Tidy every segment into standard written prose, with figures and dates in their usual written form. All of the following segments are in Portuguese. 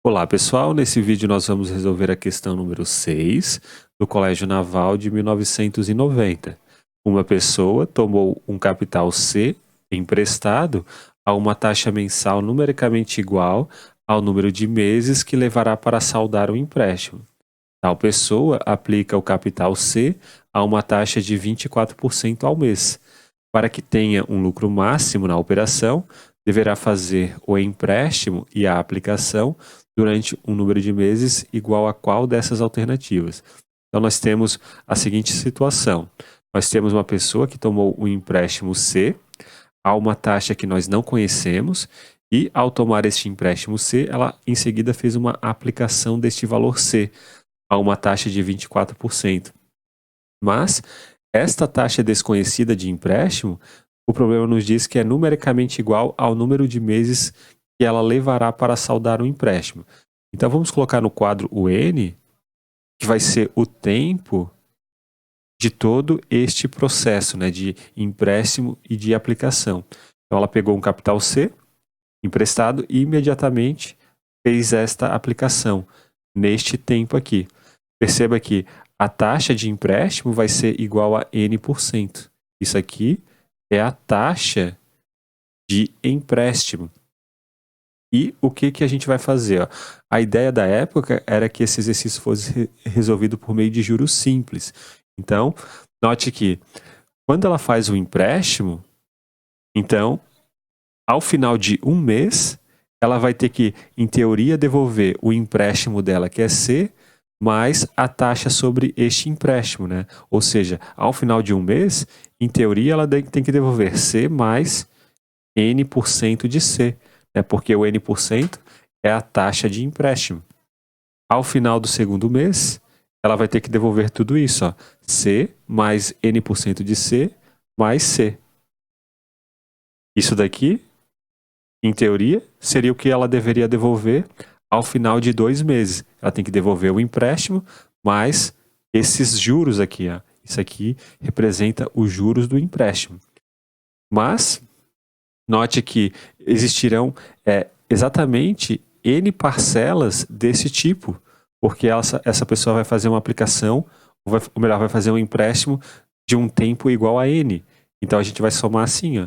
Olá pessoal, nesse vídeo nós vamos resolver a questão número 6 do Colégio Naval de 1990. Uma pessoa tomou um capital C emprestado a uma taxa mensal numericamente igual ao número de meses que levará para saldar o empréstimo. Tal pessoa aplica o capital C a uma taxa de 24% ao mês. Para que tenha um lucro máximo na operação, deverá fazer o empréstimo e a aplicação durante um número de meses igual a qual dessas alternativas. Então, nós temos a seguinte situação. Nós temos uma pessoa que tomou um empréstimo C a uma taxa que nós não conhecemos e, ao tomar este empréstimo C, ela em seguida fez uma aplicação deste valor C a uma taxa de 24%. Mas esta taxa desconhecida de empréstimo, o problema nos diz que é numericamente igual ao número de meses que ela levará para saldar o empréstimo. Então vamos colocar no quadro o N, que vai ser o tempo de todo este processo, né, de empréstimo e de aplicação. Então ela pegou um capital C emprestado e imediatamente fez esta aplicação neste tempo aqui. Perceba que a taxa de empréstimo vai ser igual a N%. Isso aqui é a taxa de empréstimo. E o que a gente vai fazer? Ó? A ideia da época era que esse exercício fosse resolvido por meio de juros simples. Então, note que quando ela faz o empréstimo, então, ao final de um mês, ela vai ter que, em teoria, devolver o empréstimo dela, que é C, mais a taxa sobre este empréstimo, né? Ou seja, ao final de um mês, em teoria, ela tem que devolver C mais N% de C, né? Porque o N% é a taxa de empréstimo. Ao final do segundo mês, ela vai ter que devolver tudo isso, ó. C mais N% de C mais C. Isso daqui, em teoria, seria o que ela deveria devolver ao final de 2 meses. Ela tem que devolver o empréstimo mais esses juros aqui. Ó. Isso aqui representa os juros do empréstimo. Mas, note que existirão exatamente N parcelas desse tipo, porque essa pessoa vai fazer uma aplicação, ou melhor, vai fazer um empréstimo de um tempo igual a N. Então, a gente vai somar assim, ó.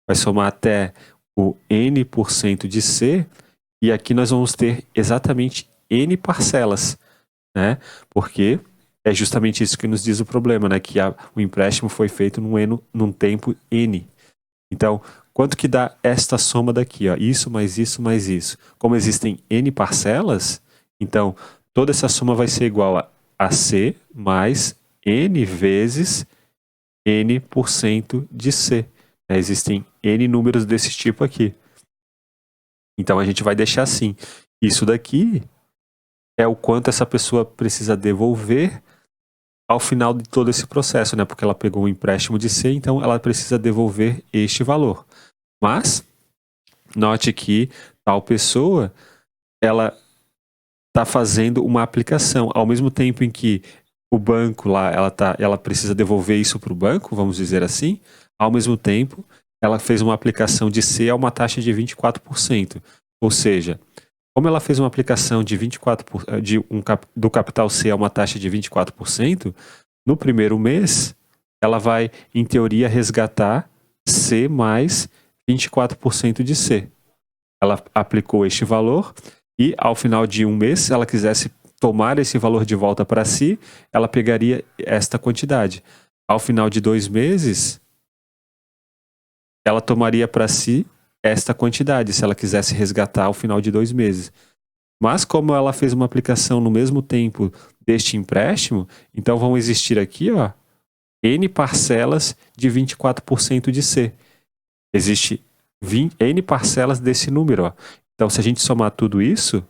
Vai somar até o N% de C, e aqui nós vamos ter exatamente N parcelas, né? Porque é justamente isso que nos diz o problema, né? Que o empréstimo foi feito num tempo N. Então, quanto que dá esta soma daqui? Ó? Isso mais isso mais isso. Como existem N parcelas, então toda essa soma vai ser igual a C mais N vezes N% de C. Existem N números desse tipo aqui. Então a gente vai deixar assim. Isso daqui é o quanto essa pessoa precisa devolver ao final de todo esse processo, né? Porque ela pegou um empréstimo de C, então ela precisa devolver este valor. Mas, note que tal pessoa, ela está fazendo uma aplicação. Ao mesmo tempo em que o banco lá, ela precisa devolver isso para o banco, vamos dizer assim, ao mesmo tempo, ela fez uma aplicação de C a uma taxa de 24%. Ou seja, como ela fez uma aplicação de 24%, do capital C a uma taxa de 24%, no primeiro mês, ela vai, em teoria, resgatar C mais 24% de C. Ela aplicou este valor e, ao final de um mês, se ela quisesse tomar esse valor de volta para si, ela pegaria esta quantidade. Ao final de 2 meses, ela tomaria para si esta quantidade, se ela quisesse resgatar ao final de 2 meses. Mas como ela fez uma aplicação no mesmo tempo deste empréstimo, então vão existir aqui, ó, N parcelas de 24% de C. Existe N parcelas desse número. Ó. Então, se a gente somar tudo isso,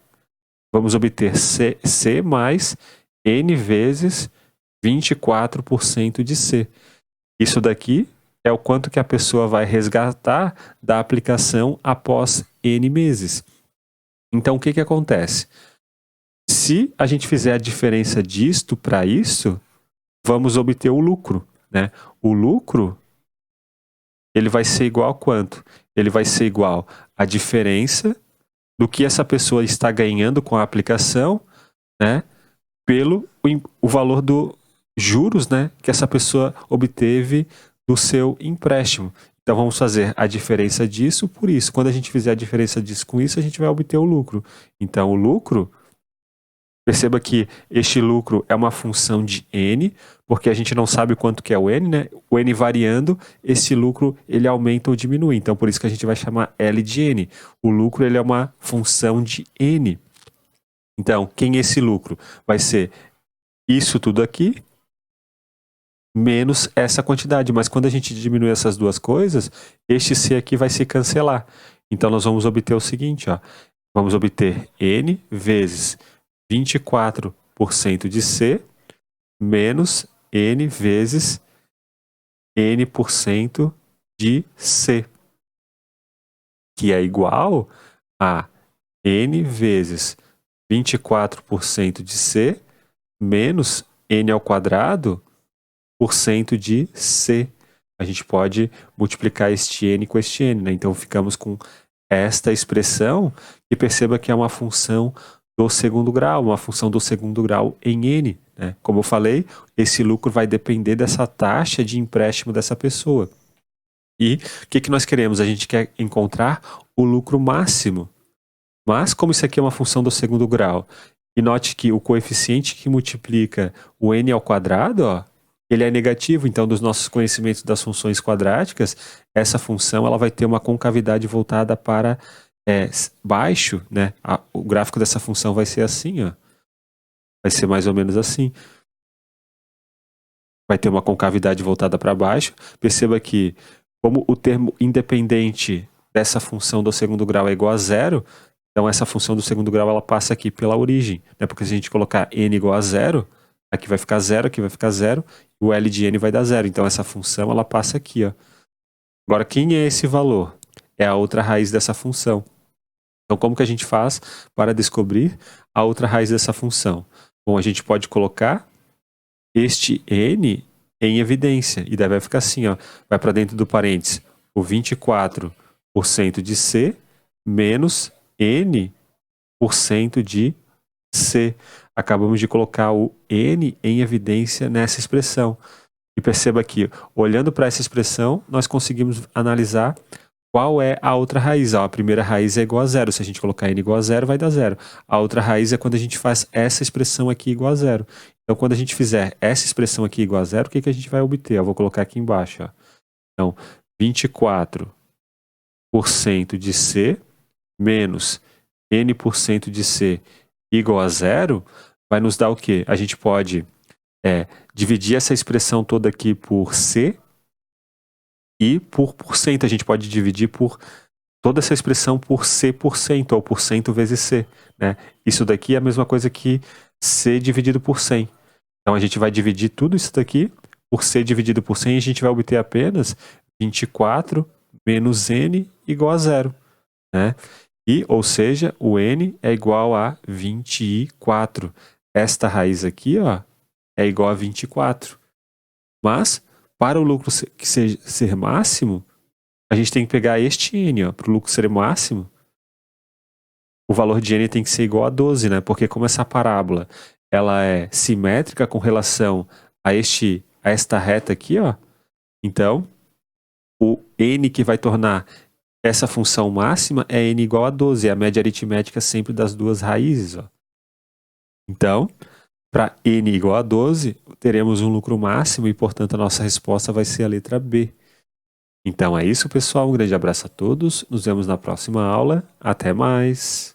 vamos obter C mais N vezes 24% de C. Isso daqui é o quanto que a pessoa vai resgatar da aplicação após N meses. Então, o que acontece? Se a gente fizer a diferença disto para isso, vamos obter o lucro, né? O lucro, ele vai ser igual a quanto? Ele vai ser igual à diferença do que essa pessoa está ganhando com a aplicação, né, pelo o valor do juros, né, que essa pessoa obteve do seu empréstimo. Então vamos fazer a diferença disso por isso. Quando a gente fizer a diferença disso com isso, a gente vai obter o lucro. Então o lucro, perceba que este lucro é uma função de n, porque a gente não sabe quanto que é o n, né? O n variando, esse lucro ele aumenta ou diminui. Então por isso que a gente vai chamar L de n. O lucro ele é uma função de n. Então, quem é esse lucro? Vai ser isso tudo aqui, menos essa quantidade. Mas quando a gente diminui essas duas coisas, este C aqui vai se cancelar. Então, nós vamos obter o seguinte, ó. Vamos obter N vezes 24% de C, menos N vezes N% de C, que é igual a N vezes 24% de C, menos N ao quadrado por cento de C. A gente pode multiplicar este N com este N, né? Então ficamos com esta expressão, e perceba que é uma função do segundo grau, uma função do segundo grau em N, né? Como eu falei, esse lucro vai depender dessa taxa de empréstimo dessa pessoa. E o que nós queremos? A gente quer encontrar o lucro máximo. Mas, como isso aqui é uma função do segundo grau, e note que o coeficiente que multiplica o n ao quadrado, ó, ele é negativo, então dos nossos conhecimentos das funções quadráticas, essa função ela vai ter uma concavidade voltada para baixo, né? O gráfico dessa função vai ser assim, ó. Vai ser mais ou menos assim. Vai ter uma concavidade voltada para baixo. Perceba que, como o termo independente dessa função do segundo grau é igual a zero, então essa função do segundo grau ela passa aqui pela origem, né? Porque se a gente colocar n igual a zero, aqui vai ficar zero, aqui vai ficar zero, e o L de n vai dar zero. Então essa função ela passa aqui, ó. Agora, quem é esse valor? É a outra raiz dessa função. Então, como que a gente faz para descobrir a outra raiz dessa função? Bom, a gente pode colocar este n em evidência, e daí vai ficar assim, ó, vai para dentro do parênteses o 24% de C menos n% de C. Acabamos de colocar o n em evidência nessa expressão. E perceba que, olhando para essa expressão, nós conseguimos analisar qual é a outra raiz. A primeira raiz é igual a zero. Se a gente colocar n igual a zero, vai dar zero. A outra raiz é quando a gente faz essa expressão aqui igual a zero. Então, quando a gente fizer essa expressão aqui igual a zero, o que a gente vai obter? Eu vou colocar aqui embaixo. Ó. Então, 24% de C menos n% de C igual a zero, vai nos dar o quê? A gente pode dividir essa expressão toda aqui por C e por porcento. A gente pode dividir por toda essa expressão por C%, ou por cento vezes C. Né? Isso daqui é a mesma coisa que C dividido por 100. Então a gente vai dividir tudo isso daqui por C dividido por 100 e a gente vai obter apenas 24 menos N igual a zero. Né? E, ou seja, o N é igual a 24. Esta raiz aqui, ó, é igual a 24. Mas, para o lucro ser máximo, a gente tem que pegar este N. Para o lucro ser máximo, o valor de N tem que ser igual a 12, né? Porque como essa parábola ela é simétrica com relação a esta reta aqui, ó, então, o N que vai tornar essa função máxima é N igual a 12. É a média aritmética sempre das duas raízes, ó. Então, para n igual a 12, teremos um lucro máximo e, portanto, a nossa resposta vai ser a letra B. Então é isso, pessoal. Um grande abraço a todos. Nos vemos na próxima aula. Até mais!